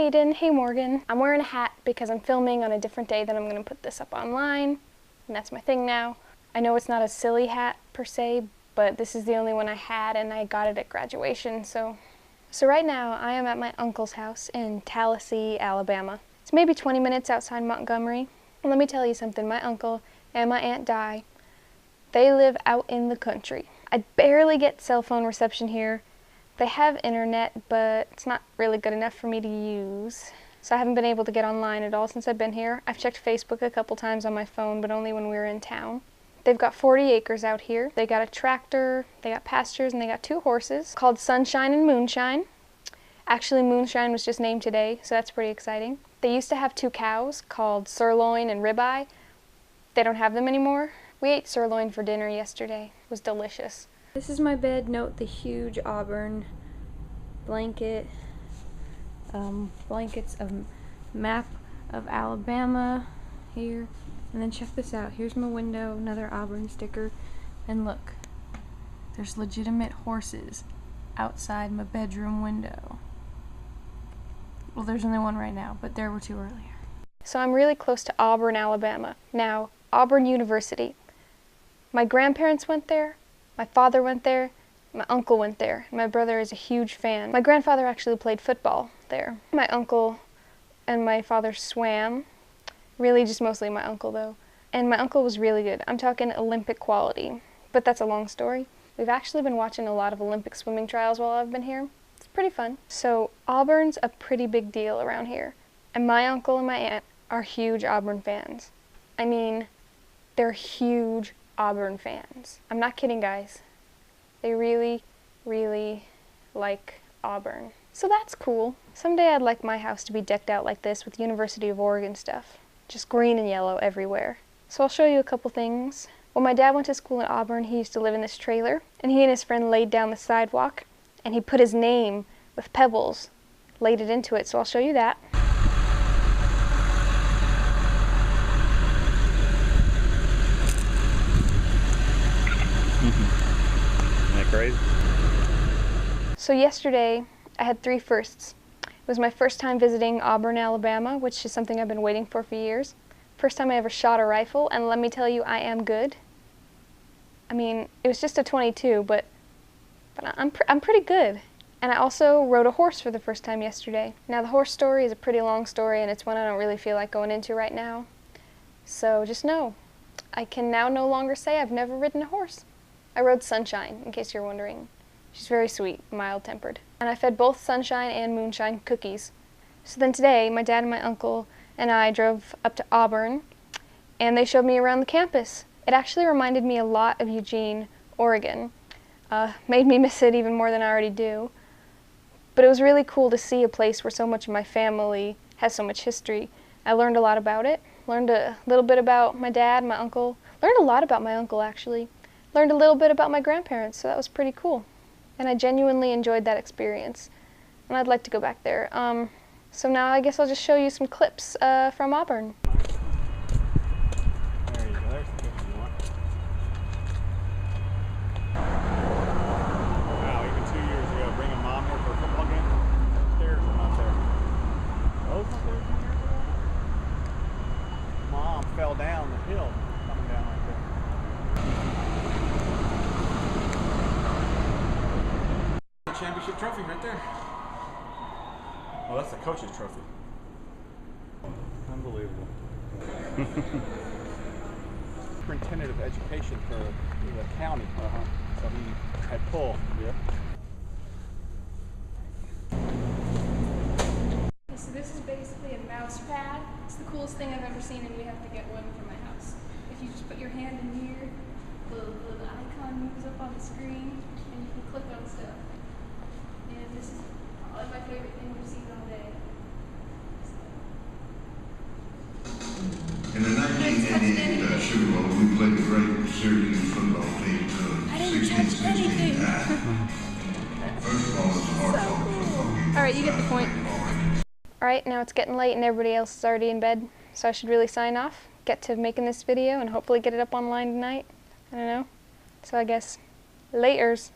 Hey Aiden, hey Morgan. I'm wearing a hat because I'm filming on a different day that I'm going to put this up online, and that's my thing now. I know it's not a silly hat per se, but this is the only one I had and I got it at graduation, so right now I am at my uncle's house in Tallassee, Alabama. It's maybe 20 minutes outside Montgomery. And let me tell you something, my uncle and my Aunt Di, they live out in the country. I barely get cell phone reception here. They have internet, but it's not really good enough for me to use. So I haven't been able to get online at all since I've been here. I've checked Facebook a couple times on my phone, but only when we were in town. They've got 40 acres out here. They got a tractor, they got pastures, and they got 2 horses called Sunshine and Moonshine. Actually, Moonshine was just named today, so that's pretty exciting. They used to have 2 cows called Sirloin and Ribeye. They don't have them anymore. We ate sirloin for dinner yesterday. It was delicious. This is my bed. Note the huge auburn blanket. Blankets of map of Alabama here. And then check this out. Here's my window, another auburn sticker. And look, there's legitimate horses outside my bedroom window. Well, there's only one right now, but there were 2 earlier. So I'm really close to Auburn, Alabama. Now, Auburn University. My grandparents went there, my father went there, my uncle went there. My brother is a huge fan. My grandfather actually played football there. My uncle and my father swam. Really just mostly my uncle though. And my uncle was really good. I'm talking Olympic quality, but that's a long story. We've actually been watching a lot of Olympic swimming trials while I've been here. It's pretty fun. So Auburn's a pretty big deal around here. And my uncle and my aunt are huge Auburn fans. I mean, they're huge Auburn fans. I'm not kidding, guys. They really, really like Auburn. So that's cool. Someday I'd like my house to be decked out like this with University of Oregon stuff. Just green and yellow everywhere. So I'll show you a couple things. When my dad went to school in Auburn, he used to live in this trailer, and he and his friend laid down the sidewalk, and he put his name with pebbles, laid it into it, so I'll show you that. Isn't that crazy? So yesterday, I had 3 firsts. It was my first time visiting Auburn, Alabama, which is something I've been waiting for years. First time I ever shot a rifle, and let me tell you, I am good. I mean, it was just a .22, but I'm pretty good. And I also rode a horse for the first time yesterday. Now, the horse story is a pretty long story, and it's one I don't really feel like going into right now. So just know, I can now no longer say I've never ridden a horse. I rode Sunshine, in case you're wondering. She's very sweet, mild-tempered. And I fed both Sunshine and Moonshine cookies. So then today, my dad and my uncle and I drove up to Auburn, and they showed me around the campus. It actually reminded me a lot of Eugene, Oregon. Made me miss it even more than I already do. But it was really cool to see a place where so much of my family has so much history. I learned a lot about it. Learned a little bit about my dad, my uncle. Learned a lot about my uncle, actually. Learned a little bit about my grandparents, so that was pretty cool. And I genuinely enjoyed that experience. And I'd like to go back there. So now I guess I'll just show you some clips from Auburn. There you go. There's the picture you want. Wow, even 2 years ago, bringing mom here for a football game. Stairs are not there. Those stairs are here. Mom fell down the hill, coming down right there. Championship trophy right there. Oh, that's the coach's trophy. Unbelievable. Superintendent of Education for the county. So he had pull. Yep. So this is basically a mouse pad. It's the coolest thing I've ever seen, and we have to get one for my house. If you just put your hand in here, the icon moves up on the screen, and you can click on stuff. And this is probably my favorite thing we've seen all day. In the 1988 Sugar Bowl, we played the great Syracuse football team to 16-16 tie. First of all, it's a hard football game. All right, you get the point. All right, now it's getting late and everybody else is already in bed, so I should really sign off, get to making this video, and hopefully get it up online tonight. I don't know. So I guess, laters.